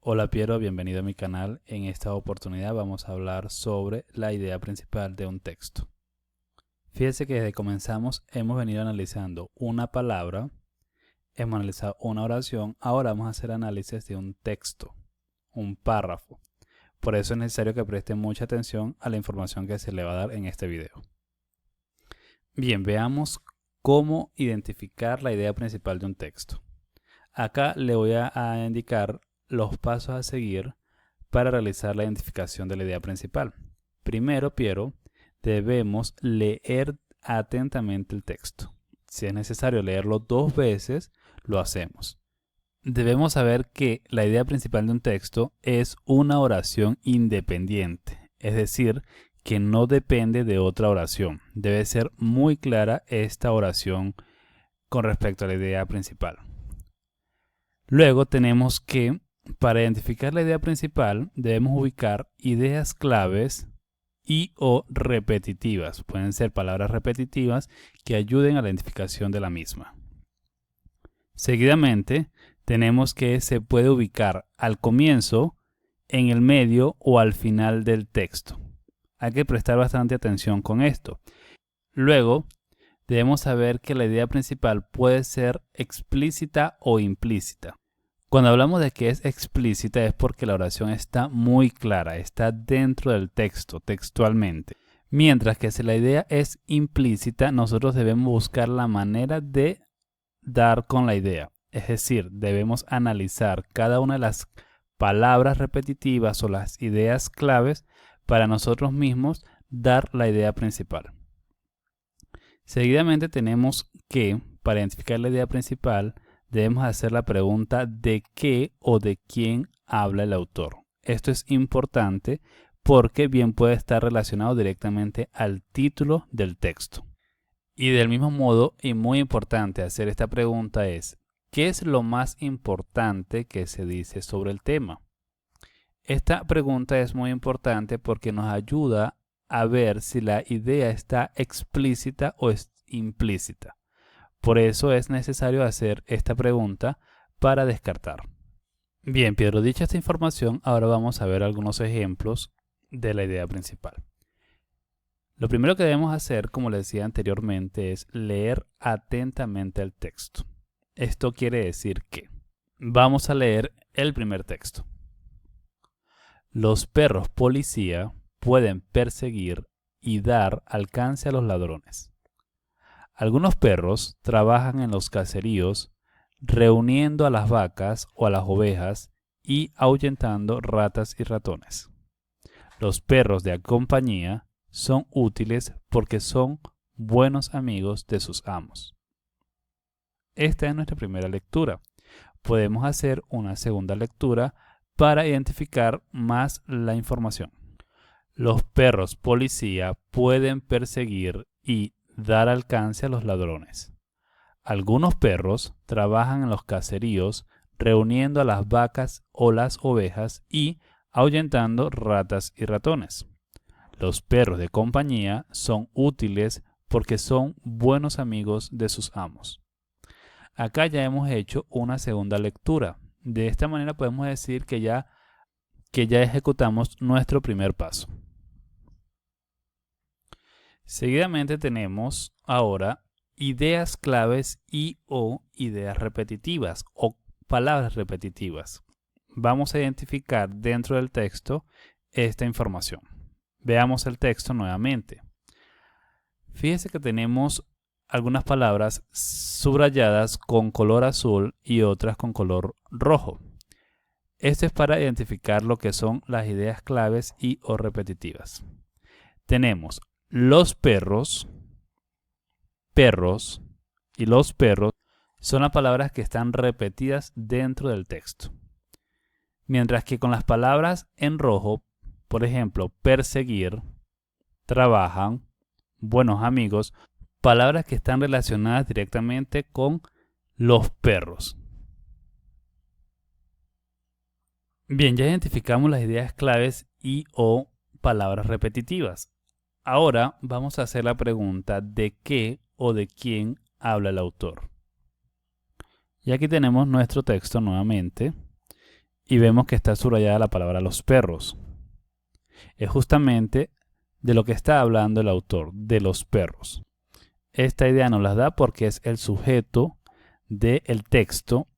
Hola Piero, bienvenido a mi canal. En esta oportunidad vamos a hablar sobre la idea principal de un texto. Fíjese que desde que comenzamos hemos venido analizando una palabra, hemos analizado una oración, ahora vamos a hacer análisis de un texto, un párrafo. Por eso es necesario que preste mucha atención a la información que se le va a dar en este video. Bien, veamos cómo identificar la idea principal de un texto. Acá le voy a indicar los pasos a seguir para realizar la identificación de la idea principal. Primero, Piero, debemos leer atentamente el texto. Si es necesario leerlo 2 veces, lo hacemos. Debemos saber que la idea principal de un texto es una oración independiente, es decir, que no depende de otra oración. Debe ser muy clara esta oración con respecto a la idea principal. Luego tenemos que, para identificar la idea principal, debemos ubicar ideas claves y o repetitivas. Pueden ser palabras repetitivas que ayuden a la identificación de la misma. Seguidamente, tenemos que se puede ubicar al comienzo, en el medio o al final del texto. Hay que prestar bastante atención con esto. Luego, debemos saber que la idea principal puede ser explícita o implícita. Cuando hablamos de que es explícita es porque la oración está muy clara, está dentro del texto, textualmente. Mientras que si la idea es implícita, nosotros debemos buscar la manera de dar con la idea. Es decir, debemos analizar cada una de las palabras repetitivas o las ideas claves para nosotros mismos dar la idea principal. Seguidamente tenemos que, para identificar la idea principal, debemos hacer la pregunta de qué o de quién habla el autor. Esto es importante porque bien puede estar relacionado directamente al título del texto. Y del mismo modo, y muy importante hacer esta pregunta es, ¿qué es lo más importante que se dice sobre el tema? Esta pregunta es muy importante porque nos ayuda a ver si la idea está explícita o es implícita. Por eso es necesario hacer esta pregunta para descartar. Bien, Pedro, dicha esta información, ahora vamos a ver algunos ejemplos de la idea principal. Lo primero que debemos hacer, como les decía anteriormente, es leer atentamente el texto. Esto quiere decir que vamos a leer el primer texto. Los perros policía pueden perseguir y dar alcance a los ladrones. Algunos perros trabajan en los caseríos reuniendo a las vacas o a las ovejas y ahuyentando ratas y ratones. Los perros de compañía son útiles porque son buenos amigos de sus amos. Esta es nuestra primera lectura. Podemos hacer una segunda lectura para identificar más la información. Los perros policía pueden perseguir y dar alcance a los ladrones. Algunos perros trabajan en los caseríos reuniendo a las vacas o las ovejas y ahuyentando ratas y ratones. Los perros de compañía son útiles porque son buenos amigos de sus amos. Acá ya hemos hecho una segunda lectura. De esta manera podemos decir que ya ejecutamos nuestro primer paso. Seguidamente tenemos ahora ideas claves y o ideas repetitivas o palabras repetitivas. Vamos a identificar dentro del texto esta información. Veamos el texto nuevamente. Fíjese que tenemos algunas palabras subrayadas con color azul y otras con color rojo. Esto es para identificar lo que son las ideas claves y o repetitivas. Tenemos los perros, perros y los perros son las palabras que están repetidas dentro del texto. Mientras que con las palabras en rojo, por ejemplo, perseguir, trabajan, buenos amigos, palabras que están relacionadas directamente con los perros. Bien, ya identificamos las ideas claves y o palabras repetitivas. Ahora vamos a hacer la pregunta de qué o de quién habla el autor. Y aquí tenemos nuestro texto nuevamente. y vemos que está subrayada la palabra los perros. Es justamente de lo que está hablando el autor, de los perros. Esta idea nos la da porque es el sujeto del texto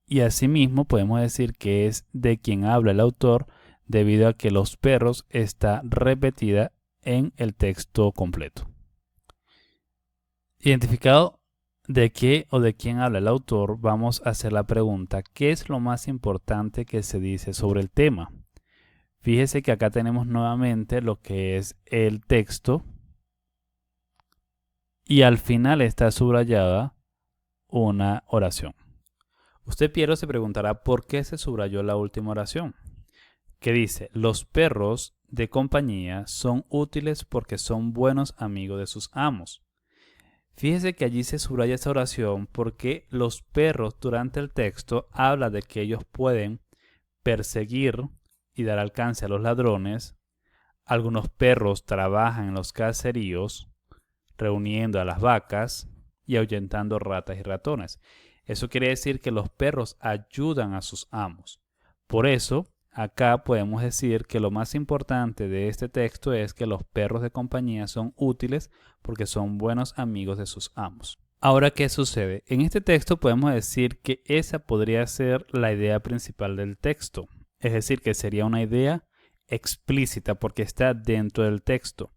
y asimismo podemos decir que es de quien habla el autor debido a que los perros está repetida en el texto completo. Identificado de qué o de quién habla el autor, vamos a hacer la pregunta: ¿qué es lo más importante que se dice sobre el tema? Fíjese que acá tenemos nuevamente lo que es el texto y al final está subrayada una oración. Usted, Piero, se preguntará por qué se subrayó la última oración, que dice: los perros de compañía son útiles porque son buenos amigos de sus amos. Fíjese que allí se subraya esta oración porque los perros durante el texto habla de que ellos pueden perseguir y dar alcance a los ladrones. Algunos perros trabajan en los caseríos reuniendo a las vacas y ahuyentando ratas y ratones. Eso quiere decir que los perros ayudan a sus amos. Por eso, acá podemos decir que lo más importante de este texto es que los perros de compañía son útiles porque son buenos amigos de sus amos. Ahora, ¿qué sucede? En este texto podemos decir que esa podría ser la idea principal del texto. Es decir, que sería una idea explícita porque está dentro del texto.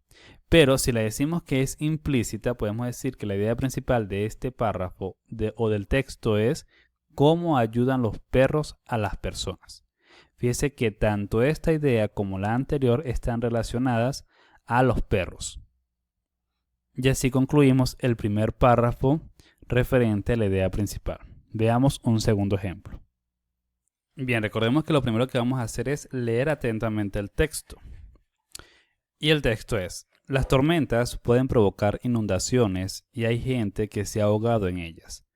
Pero si le decimos que es implícita, podemos decir que la idea principal de este párrafo o del texto es cómo ayudan los perros a las personas. Fíjese que tanto esta idea como la anterior están relacionadas a los perros. Y así concluimos el primer párrafo referente a la idea principal. Veamos un segundo ejemplo. Bien, recordemos que lo primero que vamos a hacer es leer atentamente el texto. Y el texto es: las tormentas pueden provocar inundaciones y hay gente que se ha ahogado en ellas.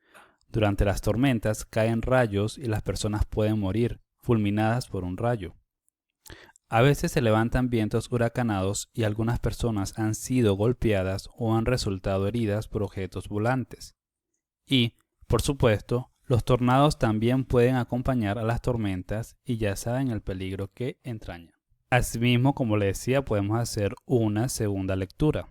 Durante las tormentas caen rayos y las personas pueden morir fulminadas por un rayo. A veces se levantan vientos huracanados y algunas personas han sido golpeadas o han resultado heridas por objetos volantes. Y, por supuesto, los tornados también pueden acompañar a las tormentas y ya saben el peligro que entrañan. Asimismo, como le decía, podemos hacer una segunda lectura.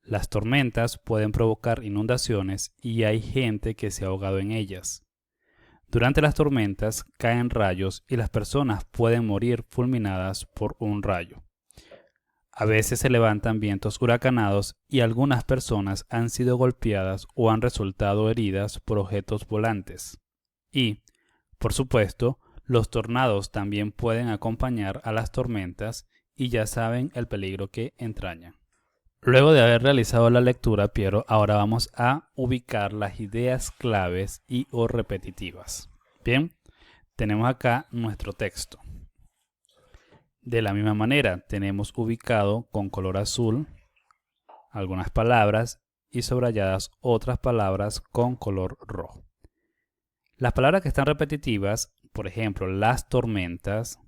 Las tormentas pueden provocar inundaciones y hay gente que se ha ahogado en ellas. Durante las tormentas caen rayos y las personas pueden morir fulminadas por un rayo. A veces se levantan vientos huracanados y algunas personas han sido golpeadas o han resultado heridas por objetos volantes. Y, por supuesto, los tornados también pueden acompañar a las tormentas y ya saben el peligro que entrañan. Luego de haber realizado la lectura, Piero, ahora vamos a ubicar las ideas claves y o repetitivas. Bien, tenemos acá nuestro texto. De la misma manera, tenemos ubicado con color azul algunas palabras y subrayadas otras palabras con color rojo. Las palabras que están repetitivas, por ejemplo, las tormentas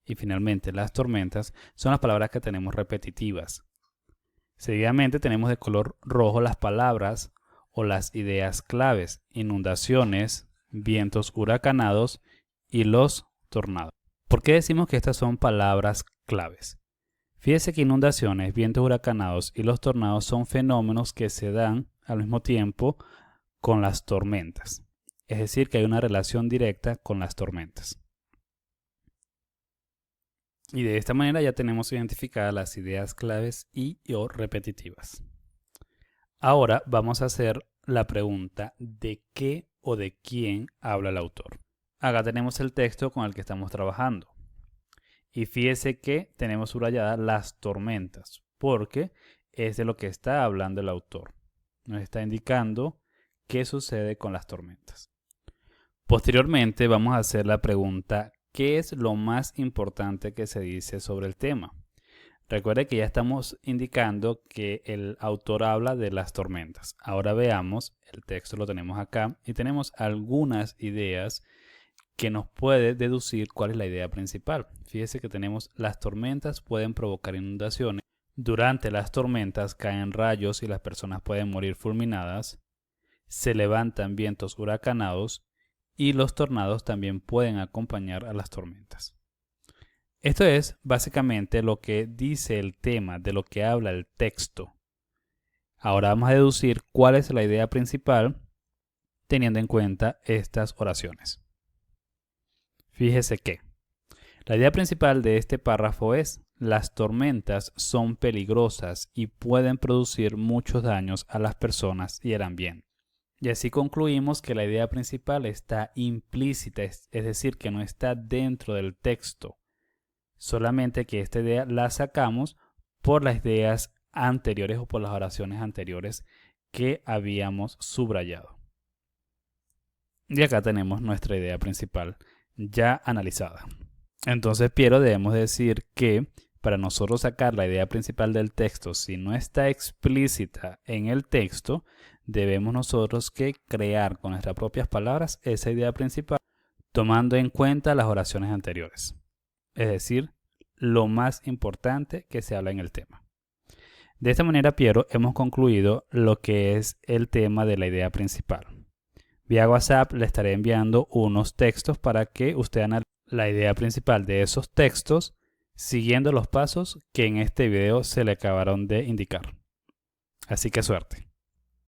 y finalmente las tormentas, son las palabras que tenemos repetitivas. Seguidamente tenemos de color rojo las palabras o las ideas claves: inundaciones, vientos huracanados y los tornados. ¿Por qué decimos que estas son palabras claves? Fíjese que inundaciones, vientos huracanados y los tornados son fenómenos que se dan al mismo tiempo con las tormentas. Es decir, que hay una relación directa con las tormentas. Y de esta manera ya tenemos identificadas las ideas claves y o repetitivas. Ahora vamos a hacer la pregunta: ¿de qué o de quién habla el autor? Acá tenemos el texto con el que estamos trabajando. Y fíjese que tenemos subrayadas las tormentas, porque es de lo que está hablando el autor. Nos está indicando qué sucede con las tormentas. Posteriormente vamos a hacer la pregunta: ¿qué es lo más importante que se dice sobre el tema? Recuerde que ya estamos indicando que el autor habla de las tormentas. Ahora veamos, el texto lo tenemos acá y tenemos algunas ideas que nos puede deducir cuál es la idea principal. Fíjese que tenemos: las tormentas pueden provocar inundaciones. Durante las tormentas caen rayos y las personas pueden morir fulminadas. Se levantan vientos huracanados y los tornados también pueden acompañar a las tormentas. Esto es básicamente lo que dice el tema, de lo que habla el texto. Ahora vamos a deducir cuál es la idea principal teniendo en cuenta estas oraciones. Fíjese que la idea principal de este párrafo es: las tormentas son peligrosas y pueden producir muchos daños a las personas y al ambiente. Y así concluimos que la idea principal está implícita, es decir, que no está dentro del texto. Solamente que esta idea la sacamos por las ideas anteriores o por las oraciones anteriores que habíamos subrayado. Y acá tenemos nuestra idea principal ya analizada. Entonces, Piero, debemos decir que para nosotros sacar la idea principal del texto, si no está explícita en el texto, debemos nosotros que crear con nuestras propias palabras esa idea principal, tomando en cuenta las oraciones anteriores. Es decir, lo más importante que se habla en el tema. De esta manera, Piero, hemos concluido lo que es el tema de la idea principal. Vía WhatsApp le estaré enviando unos textos para que usted analice la idea principal de esos textos siguiendo los pasos que en este video se le acabaron de indicar. Así que suerte.